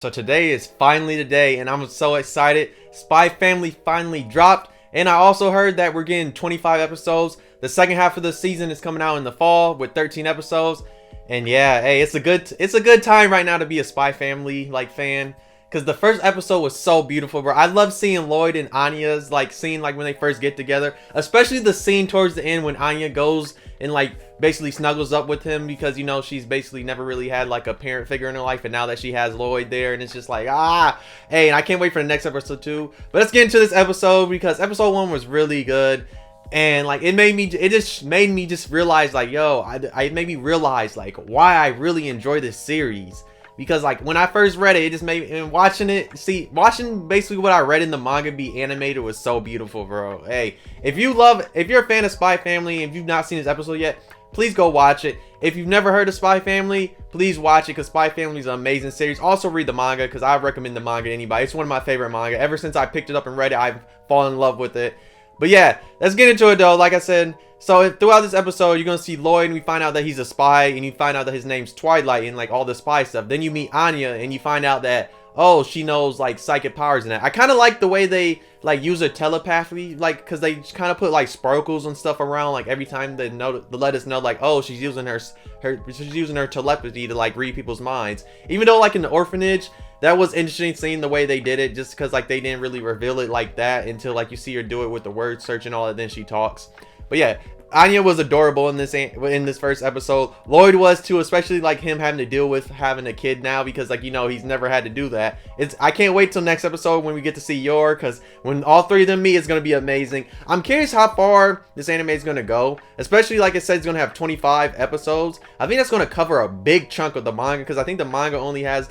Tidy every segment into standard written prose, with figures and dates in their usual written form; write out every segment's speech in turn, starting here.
So today is finally the day, and I'm so excited. Spy Family finally dropped, and I also heard that we're getting 25 episodes. The second half of the season is coming out in the fall with 13 episodes. And yeah, hey, it's a good time right now to be a Spy Family fan. Cause the first episode was so beautiful, bro. I love seeing Lloyd and Anya's scene when they first get together, especially the scene towards the end when Anya goes and basically snuggles up with him because she's basically never really had a parent figure in her life, and now that she has Lloyd there, and it's just hey, and I can't wait for the next episode too. But let's get into this episode because episode 1 was really good. And it just made me just realize it made me realize why I really enjoy this series. Because when I first read it, it just made me, and watching basically what I read in the manga be animated was so beautiful, bro. Hey, if you're a fan of Spy Family and if you've not seen this episode yet, please go watch it. If you've never heard of Spy Family, please watch it because Spy Family is an amazing series. Also read the manga because I recommend the manga to anybody. It's one of my favorite manga. Ever since I picked it up and read it, I've fallen in love with it. But yeah, let's get into it though. Like I said, so throughout this episode, you're gonna see Lloyd, and we find out that he's a spy, and you find out that his name's Twilight, and all the spy stuff. Then you meet Anya, and you find out that she knows psychic powers and that. I kind of like the way they use her telepathy, because they kind of put sparkles and stuff around every time they let us know she's using her telepathy to read people's minds. Even though in the orphanage, that was interesting seeing the way they did it, just because they didn't really reveal it like that until you see her do it with the word search and all that, then she talks. But yeah, Anya was adorable in this first episode. Lloyd was too, especially him having to deal with having a kid now because he's never had to do that. I can't wait till next episode when we get to see Yor, because when all three of them meet, it's gonna be amazing. I'm curious how far this anime is gonna go, especially it said it's gonna have 25 episodes. I think that's gonna cover a big chunk of the manga because I think the manga only has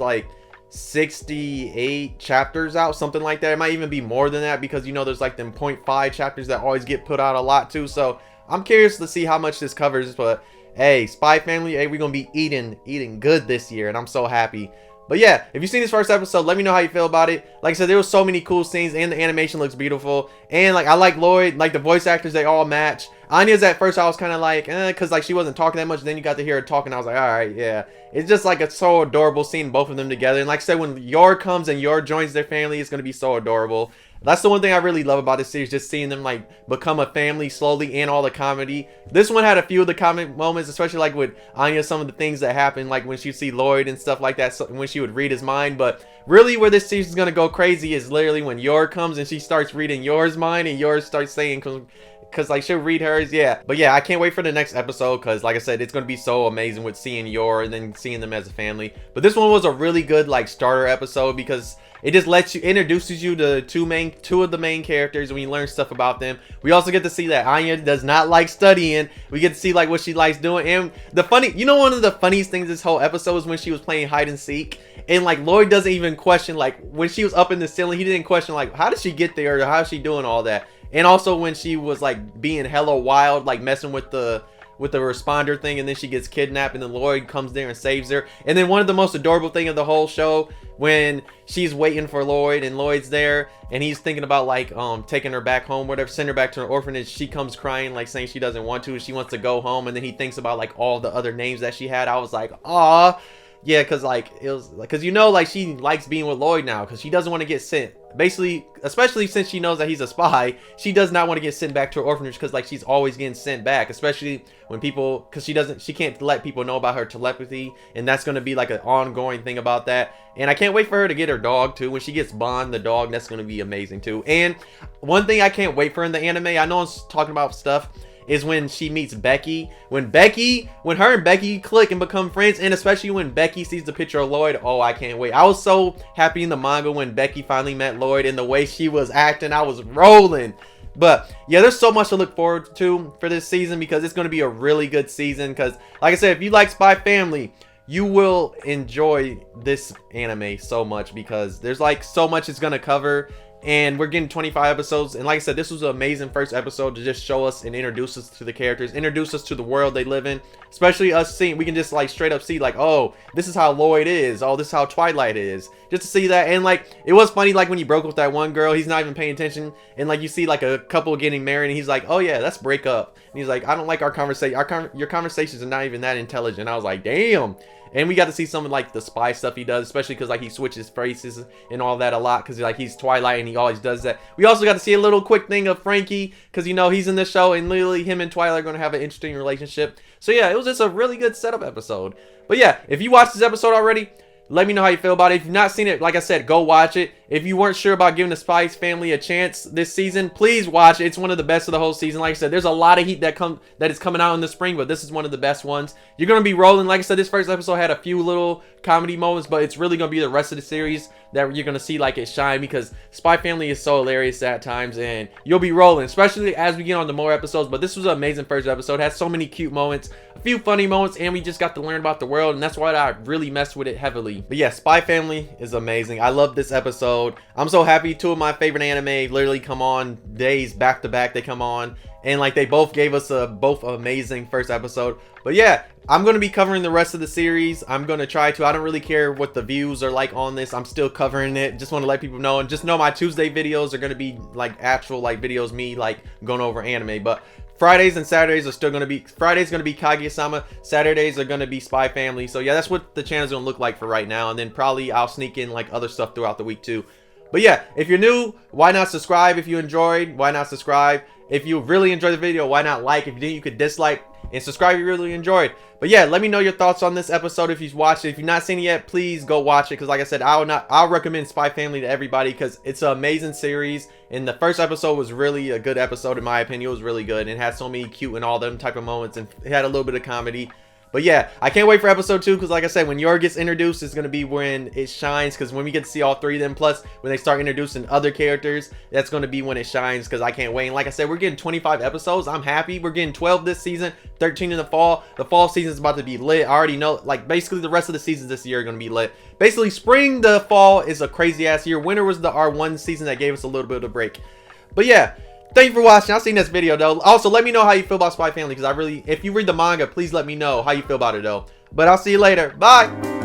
68 chapters out, something like that. It might even be more than that because there's them 0.5 chapters that always get put out a lot too. So I'm curious to see how much this covers. But hey, Spy Family, hey, we're gonna be eating good this year, and I'm so happy. But yeah, if you've seen this first episode, let me know how you feel about it. Like I said, there was so many cool scenes, and the animation looks beautiful. And I like Lloyd, the voice actors, they all match. Anya's at first I was kind of because she wasn't talking that much. Then you got to hear her talking. I was like, all right, yeah. It's just it's so adorable seeing both of them together. And like I said, when Yor comes and Yor joins their family, it's gonna be so adorable. That's the one thing I really love about this series, just seeing them become a family slowly, and all the comedy. This one had a few of the comic moments, especially with Anya, some of the things that happened, when she see Lloyd and stuff like that, so when she would read his mind. But really where this series is gonna go crazy is literally when Yor comes and she starts reading Yor's mind, and Yor starts saying, because she'll read hers. Yeah, but yeah, I can't wait for the next episode because like I said, it's gonna be so amazing with seeing Yor and then seeing them as a family. But this one was a really good starter episode because it just introduces you to two of the main characters, and we learn stuff about them. We also get to see that Anya does not like studying. We get to see what she likes doing. And one of the funniest things this whole episode was when she was playing hide and seek, and Lloyd doesn't even question when she was up in the ceiling. He didn't question how did she get there or how is she doing all that. And also when she was being hella wild, messing with the responder thing, and then she gets kidnapped, and then Lloyd comes there and saves her. And then one of the most adorable thing of the whole show, when she's waiting for Lloyd and Lloyd's there and he's thinking about taking her back home, whatever, send her back to her orphanage, she comes crying saying she doesn't want to, she wants to go home. And then he thinks about all the other names that she had. I was like, ah. Yeah, because it was she likes being with Lloyd now because she doesn't want to get sent. Basically, especially since she knows that he's a spy, she does not want to get sent back to her orphanage because she's always getting sent back, especially when because she can't let people know about her telepathy, and that's going to be an ongoing thing about that. And I can't wait for her to get her dog too. When she gets Bond the dog, that's going to be amazing too. And one thing I can't wait for in the anime, I know I'm talking about stuff, is when she meets Becky. When her and Becky click and become friends, and especially when Becky sees the picture of Lloyd, oh, I can't wait. I was so happy in the manga when Becky finally met Lloyd, and the way she was acting, I was rolling. But yeah, there's so much to look forward to for this season because it's going to be a really good season. Because like I said, if you like Spy Family, you will enjoy this anime so much because there's so much it's going to cover. And we're getting 25 episodes, and like I said, this was an amazing first episode to just show us and introduce us to the characters, introduce us to the world they live in, especially us seeing, we can just straight up see oh, this is how Lloyd is, oh, this is how Twilight is, just to see that. And it was funny when he broke with that one girl, he's not even paying attention, and you see a couple getting married, and he's like, oh yeah, let's break up, and he's like, I don't like our conversation, your conversations are not even that intelligent. I was like, damn. And we got to see some of like the spy stuff he does, especially because like he switches faces and all that a lot, because like he's Twilight and he always does that. We also got to see a little quick thing of Frankie, because you know he's in the show and literally him and Twilight are going to have an interesting relationship. So yeah, it was just a really good setup episode. But yeah, if you watched this episode already, let me know how you feel about it. If you've not seen it, like I said, go watch it. If you weren't sure about giving the Spy Family a chance this season, please watch it. It's one of the best of the whole season. Like I said, there's a lot of heat that is coming out in the spring, but this is one of the best ones. You're going to be rolling. Like I said, this first episode had a few little comedy moments, but it's really going to be the rest of the series that you're going to see like it shine, because Spy Family is so hilarious at times, and you'll be rolling, especially as we get on to more episodes. But this was an amazing first episode. It has so many cute moments, a few funny moments, and we just got to learn about the world, and that's why I really messed with it heavily. But yeah, Spy Family is amazing. I love this episode. I'm so happy two of my favorite anime literally come on days back to back. They come on, and like they both gave us a both amazing first episode. But yeah, I'm going to be covering the rest of the series. I'm going to try to. I don't really care what the views are like on this. I'm still covering it. Just want to let people know, and just know my Tuesday videos are going to be like actual like videos, me like going over anime. But Fridays and Saturdays are still going to be, Friday's going to be Kaguya-sama, Saturdays are going to be Spy Family. So yeah, that's what the channel's going to look like for right now. And then probably I'll sneak in like other stuff throughout the week too. But yeah, if you're new, why not subscribe? If you enjoyed, why not subscribe? If you really enjoyed the video, why not like? If you didn't, you could dislike, and subscribe if you really enjoyed. But yeah, let me know your thoughts on this episode if you've watched it. If you've not seen it yet, please go watch it, because like I said, I'll recommend Spy Family to everybody, because it's an amazing series. And the first episode was really a good episode in my opinion. It was really good, and it had so many cute and all them type of moments, and it had a little bit of comedy. But yeah, I can't wait for episode 2, because like I said, when Yor gets introduced, it's going to be when it shines, because when we get to see all three of them, plus when they start introducing other characters, that's going to be when it shines, because I can't wait. And like I said, we're getting 25 episodes. I'm happy. We're getting 12 this season, 13 in the fall. The fall season is about to be lit. I already know, like basically the rest of the seasons this year are going to be lit. Basically, spring to fall is a crazy ass year. Winter was our one season that gave us a little bit of a break. But yeah, thank you for watching. I'll see you in this video though. Also, let me know how you feel about Spy Family, because if you read the manga, please let me know how you feel about it though. But I'll see you later. Bye.